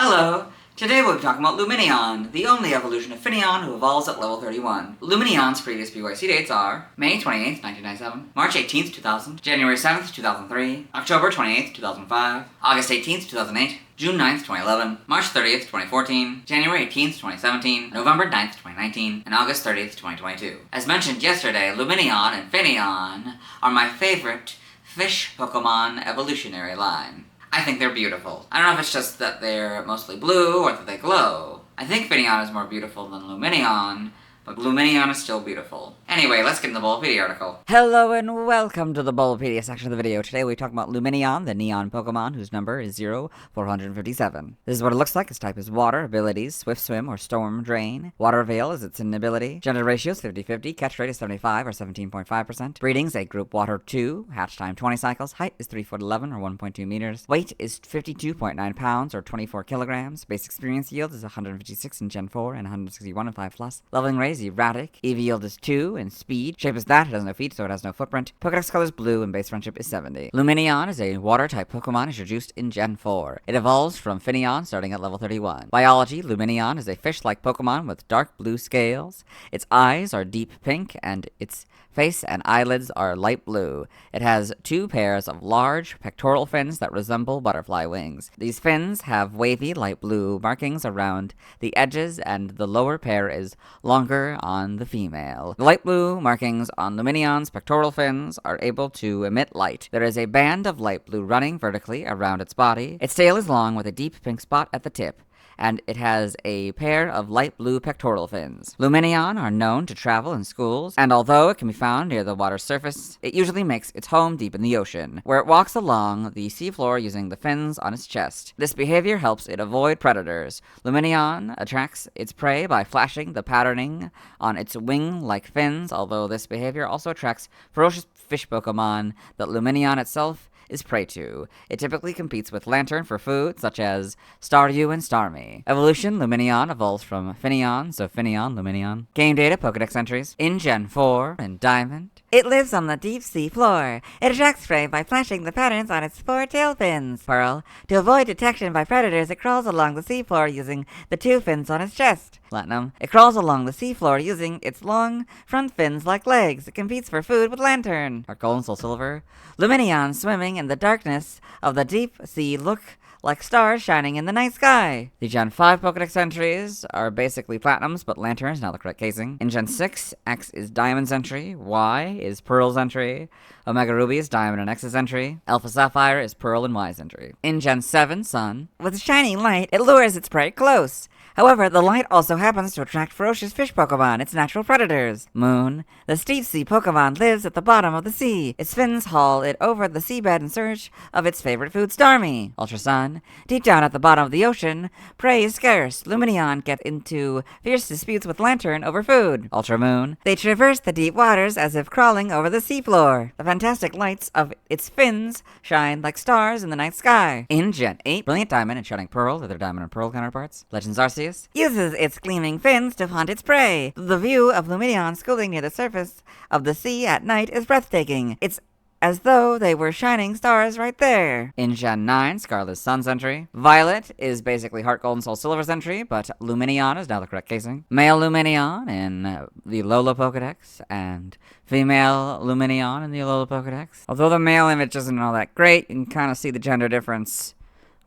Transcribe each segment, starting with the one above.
Hello! Today we'll be talking about Lumineon, the only evolution of Finneon who evolves at level 31. Lumineon's previous BYC dates are May 28th, 1997, March 18th, 2000, January 7th, 2003, October 28th, 2005, August 18th, 2008, June 9th, 2011, March 30th, 2014, January 18th, 2017, November 9th, 2019, and August 30th, 2022. As mentioned yesterday, Lumineon and Finneon are my favorite fish Pokemon evolutionary line. I think they're beautiful. I don't know if it's just that they're mostly blue or that they glow. I think Finneon is more beautiful than Lumineon, but Lumineon is still beautiful. Anyway, let's get in the Bulbapedia article. Hello and welcome to the Bulbapedia section of the video. Today we talk about Lumineon, the neon Pokemon whose number is 0457. This is what it looks like. Its type is water. Abilities, Swift Swim or Storm Drain. Water Veil is its inability. Gender ratio is 50-50. Catch rate is 75 or 17.5%. Breedings, a group water 2. Hatch time 20 cycles. Height is 3 foot 11 or 1.2 meters. Weight is 52.9 pounds or 24 kilograms. Base experience yield is 156 in Gen 4 and 161 in 5+. Leveling rate is erratic. EV yield is 2 and speed. Shape is that. It has no feet, so it has no footprint. Pokédex color is blue and base friendship is 70. Lumineon is a water-type Pokemon introduced in Gen 4. It evolves from Finneon starting at level 31. Biology, Lumineon is a fish-like Pokemon with dark blue scales. Its eyes are deep pink and its face and eyelids are light blue. It has 2 pairs of large pectoral fins that resemble butterfly wings. These fins have wavy light blue markings around the edges, and the lower pair is longer on the female. The light blue markings on Lumineon's pectoral fins are able to emit light. There is a band of light blue running vertically around its body. Its tail is long with a deep pink spot at the tip, and it has a pair of light blue pectoral fins. Lumineon are known to travel in schools, and although it can be found near the water's surface, it usually makes its home deep in the ocean, where it walks along the seafloor using the fins on its chest. This behavior helps it avoid predators. Lumineon attracts its prey by flashing the patterning on its wing-like fins, although this behavior also attracts ferocious fish Pokemon that Lumineon itself is prey to. It typically competes with Lantern for food, such as Staryu and Starmie. Evolution, Lumineon evolves from Finneon, so Finneon, Lumineon. Game data, Pokédex entries. In Gen 4, in Diamond, it lives on the deep sea floor. It attracts prey by flashing the patterns on its 4 tail fins. Pearl, to avoid detection by predators, it crawls along the seafloor using the 2 fins on its chest. Platinum, it crawls along the seafloor using its long front fins like legs. It competes for food with Lantern. Our Gold and Soul Silver, Lumineon swimming in the darkness of the deep sea look like stars shining in the night sky. The Gen 5 Pokédex entries are basically Platinums, but Lantern is now the correct casing. In Gen 6, X is Diamond's entry, Y is Pearl's entry, Omega Ruby is Diamond and X's entry, Alpha Sapphire is Pearl and Y's entry. In Gen 7, Sun, with shining light, it lures its prey close. However, the light also happens to attract ferocious fish Pokemon, its natural predators. Moon, the steep sea Pokemon, lives at the bottom of the sea. Its fins haul it over the seabed in search of its favorite food, Starmie. Ultra Sun, deep down at the bottom of the ocean, prey is scarce. Lumineon get into fierce disputes with Lantern over food. Ultra Moon, they traverse the deep waters as if crawling over the seafloor. The fantastic lights of its fins shine like stars in the night sky. In Gen 8, Brilliant Diamond and Shining Pearl, they're their Diamond and Pearl counterparts. Legends Arceus uses its gleaming fins to hunt its prey. The view of Lumineon schooling near the surface of the sea at night is breathtaking. It's as though they were shining stars right there. In Gen 9, Scarlet's Sun's entry. Violet is basically Heart Gold and Soul Silver's entry, but Lumineon is now the correct casing. Male Lumineon in the Alola Pokédex, and female Lumineon in the Alola Pokédex. Although the male image isn't all that great, you can kind of see the gender difference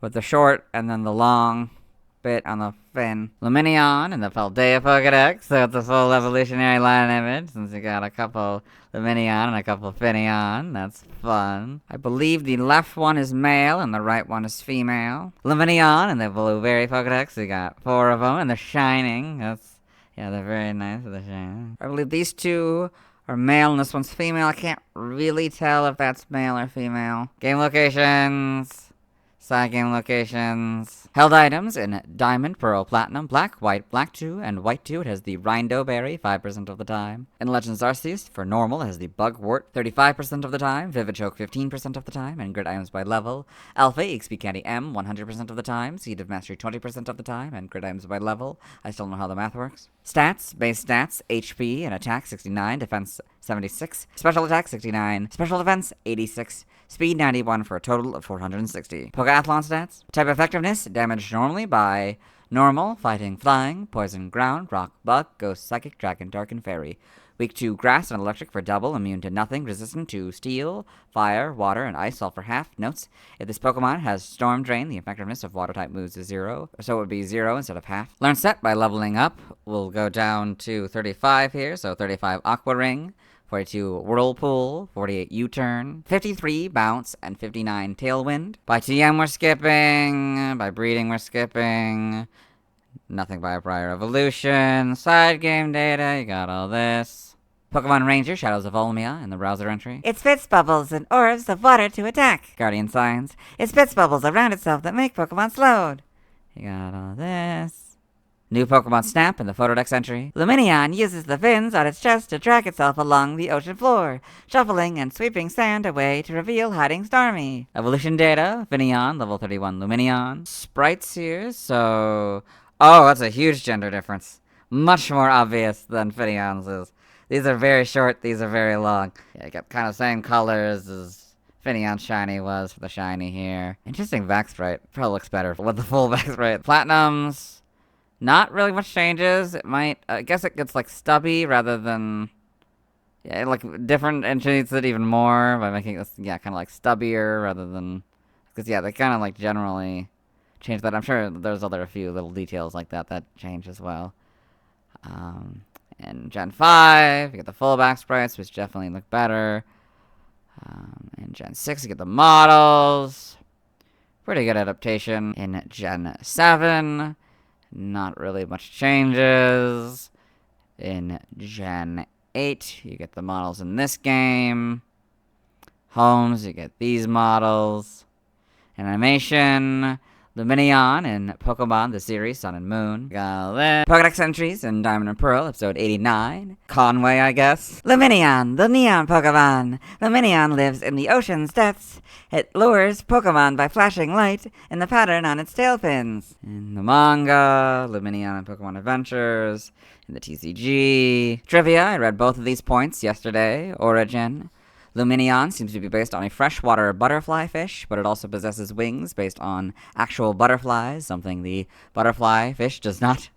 with the short and then the long bit on the fin. Lumineon in the Paldea Pokédex, so it's a full evolutionary line image, since you got a couple Lumineon and a couple Finneon. That's fun. I believe the left one is male and the right one is female. Lumineon in the Blueberry Pokédex, we got 4 of them, and they're shining. Yeah, they're very nice with the shining. I believe these 2 are male and this one's female. I can't really tell if that's male or female. Game locations. Side game locations. Held items in Diamond, Pearl, Platinum, Black, White, Black 2, and White 2. It has the Rindo Berry 5% of the time. In Legends Arceus, for normal, it has the Bugwort 35% of the time, Vivichoke 15% of the time, and grid items by level. Alpha, EXP Candy M 100% of the time, Seed of Mastery 20% of the time, and grid items by level. I still don't know how the math works. Stats, base stats, HP and attack 69, defense 76. Special attack, 69. Special defense, 86. Speed, 91 for a total of 460. Pokeathlon stats. Type effectiveness, damaged normally by normal, fighting, flying, poison, ground, rock, bug, ghost, psychic, dragon, dark, and fairy. Weak to grass and electric for double, immune to nothing, resistant to steel, fire, water, and ice, all for half. Notes, if this Pokemon has Storm Drain, the effectiveness of water-type moves is 0, so it would be 0 instead of half. Learn set by leveling up. We'll go down to 35 here, so 35 Aqua Ring, 42 Whirlpool, 48 U-Turn, 53 Bounce, and 59 Tailwind. By TM we're skipping, by Breeding we're skipping, nothing by Prior Evolution, side game data, you got all this. Pokemon Ranger, Shadows of Olmia, in the browser entry. It spits bubbles and orbs of water to attack. Guardian Signs. It spits bubbles around itself that make Pokemon slowed. You got all this. New Pokemon Snap in the Photodex entry. Lumineon uses the fins on its chest to drag itself along the ocean floor, shuffling and sweeping sand away to reveal hiding Starmie. Evolution data, Finneon, level 31 Lumineon. Sprites here, so... Oh, that's a huge gender difference. Much more obvious than Finneon's is. These are very short, these are very long. Yeah, you got kind of same colors as Finneon Shiny was for the shiny here. Interesting back sprite. Probably looks better with the full back sprite. Platinums, not really much changes. It might, I guess it gets like stubby rather than, yeah, like different and treats it even more by making this, yeah, kind of like stubbier rather than, because yeah, they kind of like generally change that. I'm sure there's a few little details like that change as well. In Gen 5, you get the full back sprites, which definitely look better. In Gen 6, you get the models. Pretty good adaptation. In Gen 7, not really much changes. In Gen 8, you get the models in this game. Homes, you get these models. In animation, Lumineon in Pokemon, the series, Sun and Moon. Pokedex entries in Diamond and Pearl, episode 89. Conway, I guess. Lumineon, the neon Pokemon. Lumineon lives in the ocean's depths. It lures Pokemon by flashing light in the pattern on its tail fins. In the manga, Lumineon and Pokemon Adventures. In the TCG. Trivia, I read both of these points yesterday. Origin. Lumineon seems to be based on a freshwater butterfly fish, but it also possesses wings based on actual butterflies, something the butterfly fish does not.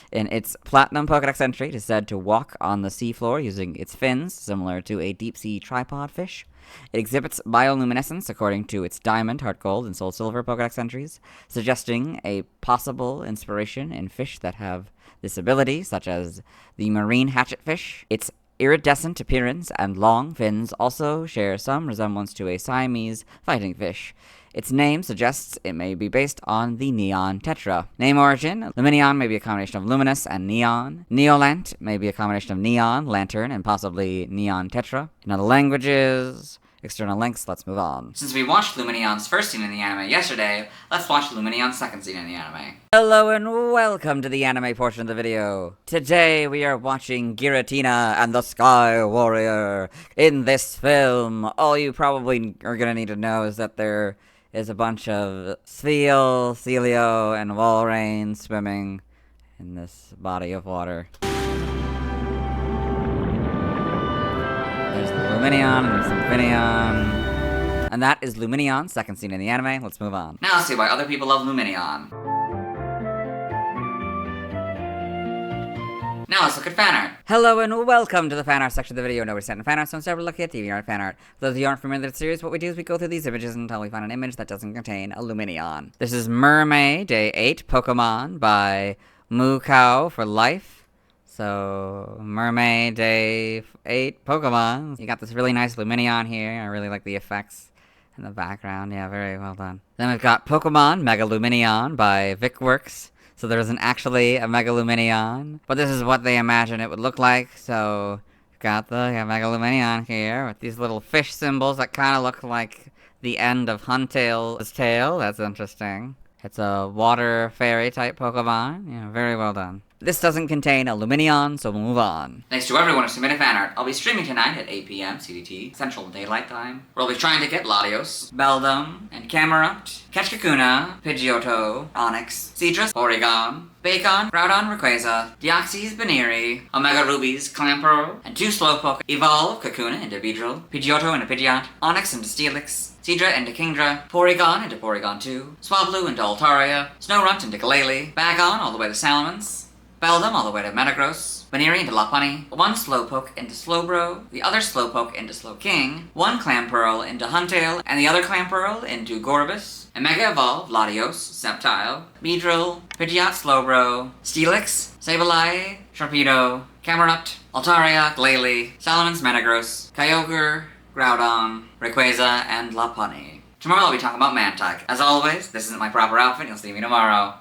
In its Platinum Pokedex entry, it is said to walk on the seafloor using its fins, similar to a deep-sea tripod fish. It exhibits bioluminescence according to its Diamond, Heart Gold, and Soul Silver Pokedex entries, suggesting a possible inspiration in fish that have this ability, such as the marine hatchetfish. Its iridescent appearance and long fins also share some resemblance to a Siamese fighting fish. Its name suggests it may be based on the Neon Tetra. Name origin, Lumineon may be a combination of luminous and neon. Neolant may be a combination of neon, lantern, and possibly Neon Tetra. In other languages, external links, let's move on. Since we watched Lumineon's first scene in the anime yesterday, let's watch Lumineon's second scene in the anime. Hello and welcome to the anime portion of the video. Today we are watching Giratina and the Sky Warrior. In this film, all you probably are gonna need to know is that there is a bunch of Spheal, Celio, and Walrein swimming in this body of water. There's the Lumineon and some Finneon. And that is Lumineon's second scene in the anime. Let's move on. Now let's see why other people love Lumineon. Now let's look at fan art. Hello and welcome to the fan art section of the video. Now we're setting fan art, so instead we're looking at TV art fan art. For those of you who aren't familiar with the series, what we do is we go through these images until we find an image that doesn't contain a Lumineon. This is Mermaid Day 8 Pokemon by Moo Cow for Life. So, Mermaid Day 8 Pokemon. You got this really nice Lumineon here. I really like the effects in the background. Yeah, very well done. Then we've got Pokemon Mega Lumineon by VicWorks. So there isn't actually a Mega Lumineon, but this is what they imagine it would look like. So, we've got the Mega Lumineon here with these little fish symbols that kind of look like the end of Huntail's tail. That's interesting. It's a water fairy type Pokemon. Yeah, very well done. This doesn't contain a Lumineon, so we'll move on. Thanks to everyone who submitted fan art. I'll be streaming tonight at 8 p.m. CDT, Central Daylight Time, where I'll be trying to get Latios, Beldum, and Camerupt, Ketchkakuna, Pidgeotto, Onix, Seadra, Porygon, Bacon, Groudon, Rayquaza, Deoxys, Baneri, Omega Rubies, Clamperl, and 2 Slowpoke evolve Kakuna into Beedrill, Pidgeotto into Pidgeot, Onix into Steelix, Seadra into Kingdra, Porygon into Porygon 2, Swablu into Altaria, Snorunt into Glalie, Bagon all the way to Salamence, Beldum all the way to Metagross, Baneri into Lopunny, 1 Slowpoke into Slowbro, the other Slowpoke into Slowking, 1 Clamperl into Huntail, and the other Clamperl into Gorbis, and Mega Evolve Latios, Sceptile, Beedrill, Pidgeot Slowbro, Steelix, Sableye, Sharpedo, Camerupt, Altaria, Glalie, Salamence, Metagross, Kyogre, Groudon, Rayquaza, and Lopunny. Tomorrow I'll be talking about Mantyke. As always, this isn't my proper outfit, you'll see me tomorrow.